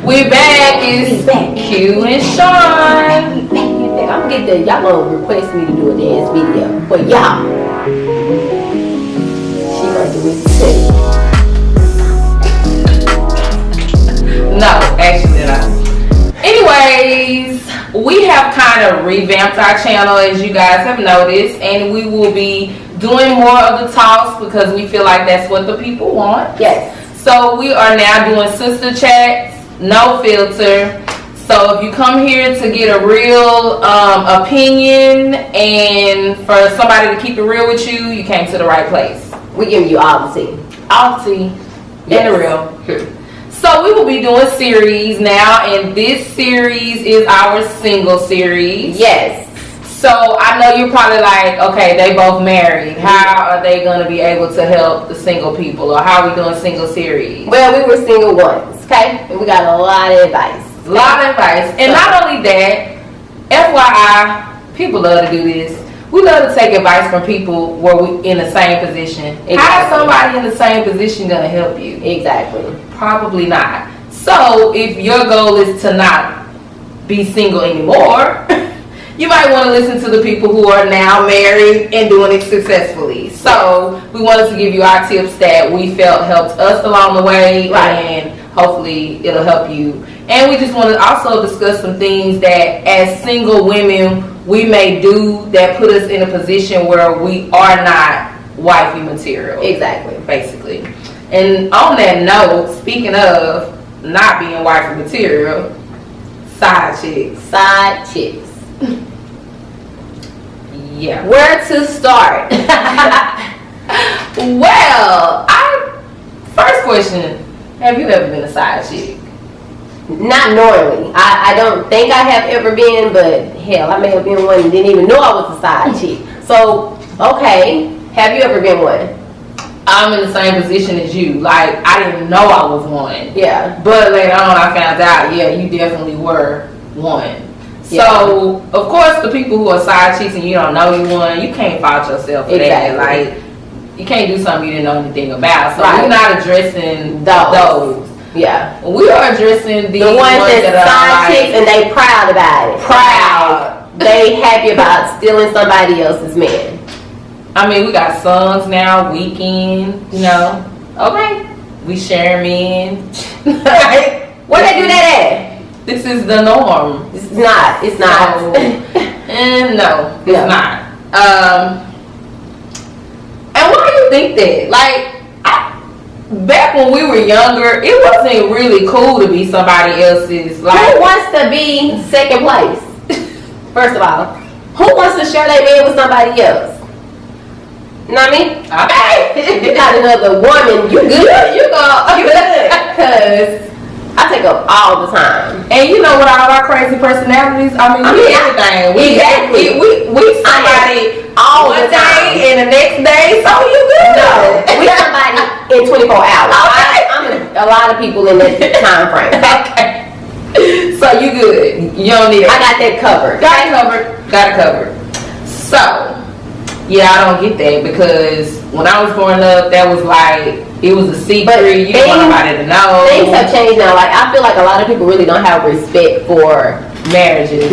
We're back. It's Q and Sean. I'm gonna get that. Y'all gonna request me to do a dance video for y'all. She gonna do it too. No, actually not. Anyways, we have kind of revamped our channel, as you guys have noticed, and we will be doing more of the talks because we feel like that's what the people want. Yes. So we are now doing sister chats, no filter. So if you come here to get a real opinion and for somebody to keep it real with you, you came to the right place. We giving you all the tea. All the tea and the real. So we will be doing series now, and this series is our single series. Yes. So I know you're probably like, okay, they both married. How are they going to be able to help the single people, or how are we doing single series? Well, we were single once, okay? And we got a lot of advice. A lot of advice. And not only that, FYI, people love to do this. We love to take advice from people where we in the same position. Exactly. How is somebody in the same position going to help you? Exactly. Probably not. So if your goal is to not be single anymore, you might want to listen to the people who are now married and doing it successfully. So we wanted to give you our tips that we felt helped us along the way, right, and hopefully it'll help you. And we just want to also discuss some things that as single women we may do that put us in a position where we are not wifey material. Exactly. Basically. And on that note, speaking of not being wifey material, side chicks. Side chicks. Yeah. Where to start? Well, first question, have you ever been a side chick? Not normally. I don't think I have ever been, but hell, I may have been one and didn't even know I was a side chick. So, okay, have you ever been one? I'm in the same position as you. Like, I didn't know I was one. Yeah. But later on, I found out, yeah, you definitely were one. Yeah. So, of course, the people who are side chicks and you don't know you one, you can't fault yourself for that. Like, you can't do something you didn't know anything about. So, we're not addressing those. Yeah. We are addressing the ones that are side chicks and they proud about it. Proud. They happy about stealing somebody else's man. I mean, we got songs now, weekend, you know. Okay. We share men. Like, where they do that at? This is the norm. It's not. It's not. So, and no, it's not. And why do you think that? Like, back when we were younger, it wasn't really cool to be somebody else's. Like, who wants to be second place? First of all, who wants to share their man with somebody else? You know what I mean? Okay. If you got another woman, you good. You good. Because I take up all the time. And you know, with all our crazy personalities, I mean everything. We somebody all one the time. day and the next day, so you good. No, we somebody in 24 hours. Okay. I'm a lot of people in that time frame. Okay. So you good. You don't need it. I got that covered. Got it covered. So, yeah, I don't get that because when I was growing up, that was like, it was a secret. You didn't want nobody to know. Things have changed now. Like, I feel like a lot of people really don't have respect for marriages,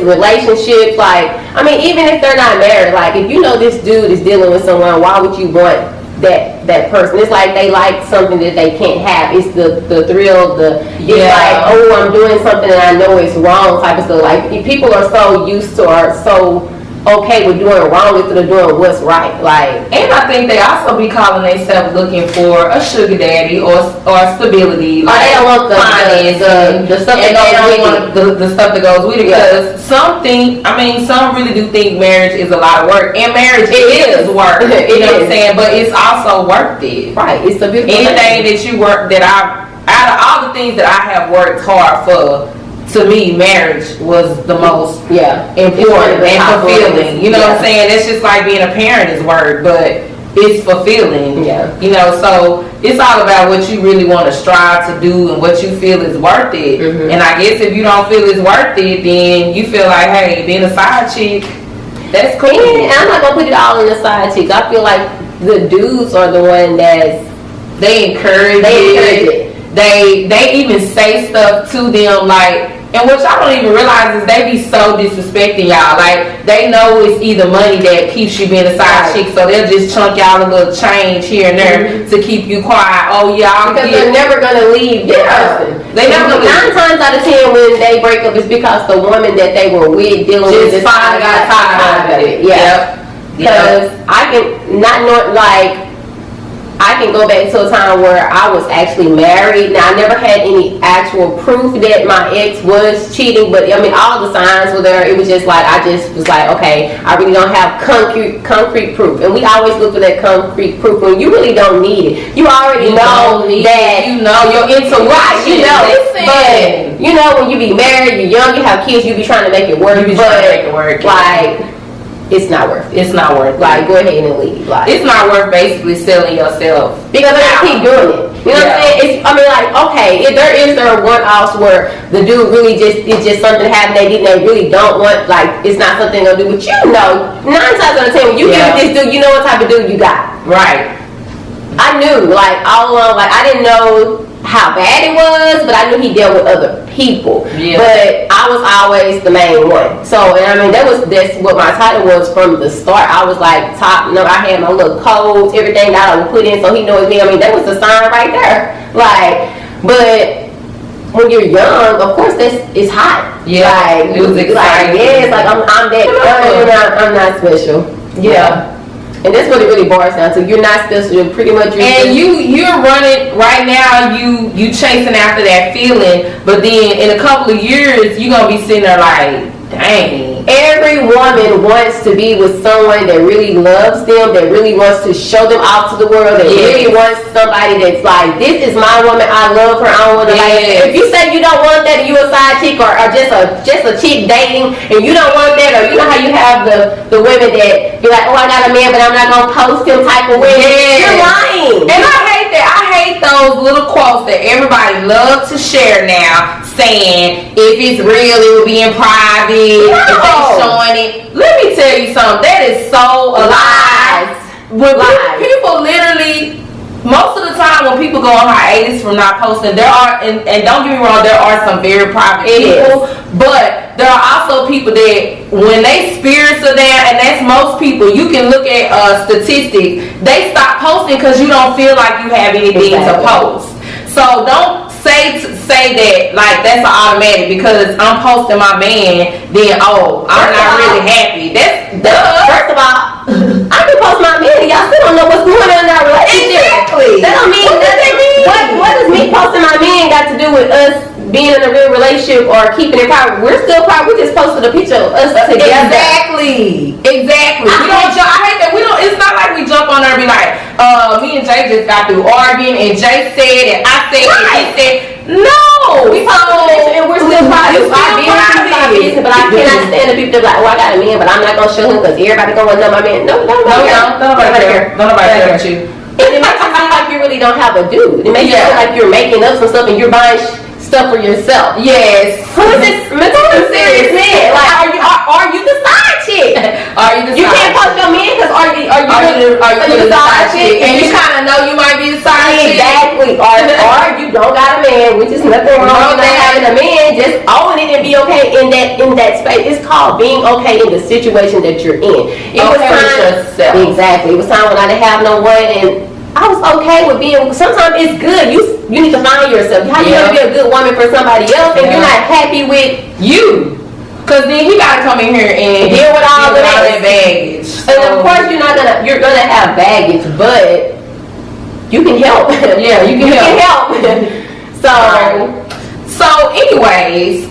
relationships. Like, I mean, even if they're not married, like, if you know this dude is dealing with someone, why would you want that person? It's like they like something that they can't have. It's the thrill, it's like, oh, I'm doing something and I know it's wrong type of stuff. Like, if people are so used to or so okay with doing wrong instead of doing what's right. Like, and I think they also be calling themselves looking for a sugar daddy or stability. Like, they don't want the stuff that goes with it. The stuff that goes with it. Because some really do think marriage is a lot of work, and marriage is work. You know what I'm saying? But it's also worth it. Right. It's a beautiful anything that you work out of all the things that I have worked hard for. To me, marriage was the most important and fulfilling. You know what I'm saying? It's just like being a parent is work, but it's fulfilling. Yeah. You know, so it's all about what you really want to strive to do and what you feel is worth it. Mm-hmm. And I guess if you don't feel it's worth it, then you feel like, hey, being a side chick, that's cool. And I'm not gonna put it all in the side chicks. I feel like the dudes are the one they encourage it. they even say stuff to them like. And what y'all don't even realize is they be so disrespecting y'all. Like, they know it's either money that keeps you being a side chick, so they'll just chunk y'all a little change here and there to keep you quiet. Oh, y'all. Because they're never going to leave that person. They never 9 times out of 10 when they break up, it's because the woman that they were with dealing with just finally got tired of it. Yeah. Because I can not know, like, I can go back to a time where I was actually married. Now, I never had any actual proof that my ex was cheating, but I mean, all the signs were there. It was just like, I just was like, okay, I really don't have concrete proof. And we always look for that concrete proof when you really don't need it. You already know that. You know your intuition. Right, you know. Listen. But, you know, when you be married, you're young, you have kids, you be trying to make it work. You be trying to make it work. Like, it's not worth it. It's not worth it. Like, go ahead and leave. Like, it's not worth basically selling yourself. Because they keep doing it. You know what I'm saying? It's, I mean, like, okay, if there are one-offs where the dude really it's just something happened they really don't want, like, it's not something they'll do. But you know, 9 times out of 10, when you get with this dude, you know what type of dude you got. Right. I knew, like, all along, like, I didn't know how bad it was, but I knew he dealt with other people. Yeah. But I was always the main one. So, and I mean, that's what my title was from the start. I was like top. You know, I had my little codes, everything that I would put in, so he knows me. I mean, that was the sign right there. Like, but when you're young, of course, it's hot. Yeah, like, it was exciting. Like, yes, like I'm that. I'm not special. Yeah. And that's what it really boils down to. You're not special. You're pretty much. And you're running right now. You chasing after that feeling, but then in a couple of years, you're gonna be sitting there like, dang. Every woman wants to be with someone that really loves them, that really wants to show them out to the world, that really wants somebody that's like, this is my woman, I love her, I don't want to like. If you say you don't want that, and you a side chick or just a chick dating, and you don't want that, or you know how you have the women that be like, oh, I got a man, but I'm not gonna post him type of women. You're lying. And I hate that. I hate those little quotes that everybody loves to share now, saying if it's real, it will be in private. No. If they showing it, let me tell you something. That is so alive. When people literally, most of the time when people go on hiatus from not posting, there are, and don't get me wrong, there are some very private people, but there are also people that when they spirits are there, and that's most people, you can look at statistics, they stop posting because you don't feel like you have anything to post. So don't say that like that's an automatic because I'm posting my man, then I'm not really happy. That's first of all, I can post my man and y'all still don't know what's going on in our relationship. Exactly. That don't mean nothing. What does me posting my man got to do with us being in a real relationship or keeping it private? We're still private. We just posted a picture of us together. Exactly. We don't jump. I hate that. We don't. It's not like we jump on there and be like, me and Jay just got through arguing, and Jay said, and I said, and he said. No, we posted and we're still private. But I cannot stand the people that like, oh, I got a man, but I'm not gonna show him because everybody gonna know my man. No, nobody care about you. And it makes you seem like you really don't have a dude. It makes you feel like you're making up some stuff and you're buying stuff for yourself. Yes. Who is this mentally serious man? Like, are you the side chick? Are you the side chick? You can't post your man because are you the side chick? And you kind of know you might be the side chick. Exactly. Or you don't got a man, which is nothing wrong with not having a man. Just own it and be okay in that space. It's called being okay in the situation that you're in. It was time with yourself. Exactly. It was time when I didn't have no one and I was okay with being. Sometimes it's good. You need to find yourself. How you gonna be a good woman for somebody else and you're not happy with you? Cause then he gotta come in here and deal with all that baggage. And of course you're gonna have baggage, but you can help. Yeah, you can help. So anyways,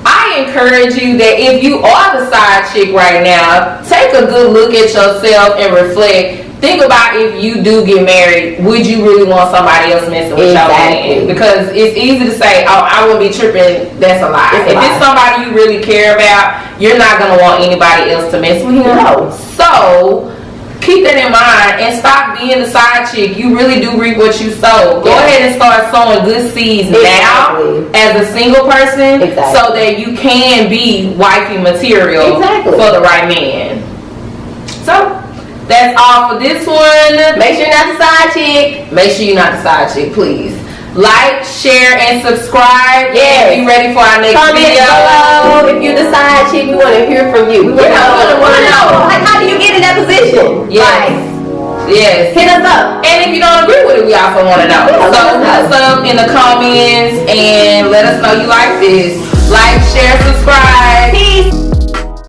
I encourage you that if you are the side chick right now, take a good look at yourself and reflect. Think about if you do get married, would you really want somebody else messing with your man? Because it's easy to say, oh, I wouldn't be tripping. That's a lie. If it's somebody you really care about, you're not going to want anybody else to mess with him. No. So keep that in mind and stop being the side chick. You really do reap what you sow. Go ahead and start sowing good seeds now as a single person so that you can be wifey material for the right man. So that's all for this one. Make sure you're not the side chick. Make sure you're not the side chick, please. Like, share, and subscribe. Yes. And be ready for our next Comment video. below if you decide, chick. We want to hear from you. We wanna know. Like, how do you get in that position? Yes. Yes. Hit us up. And if you don't agree with it, we also want to know. Yeah, So let hit us up in the comments and let us know you like this. Like, share, subscribe.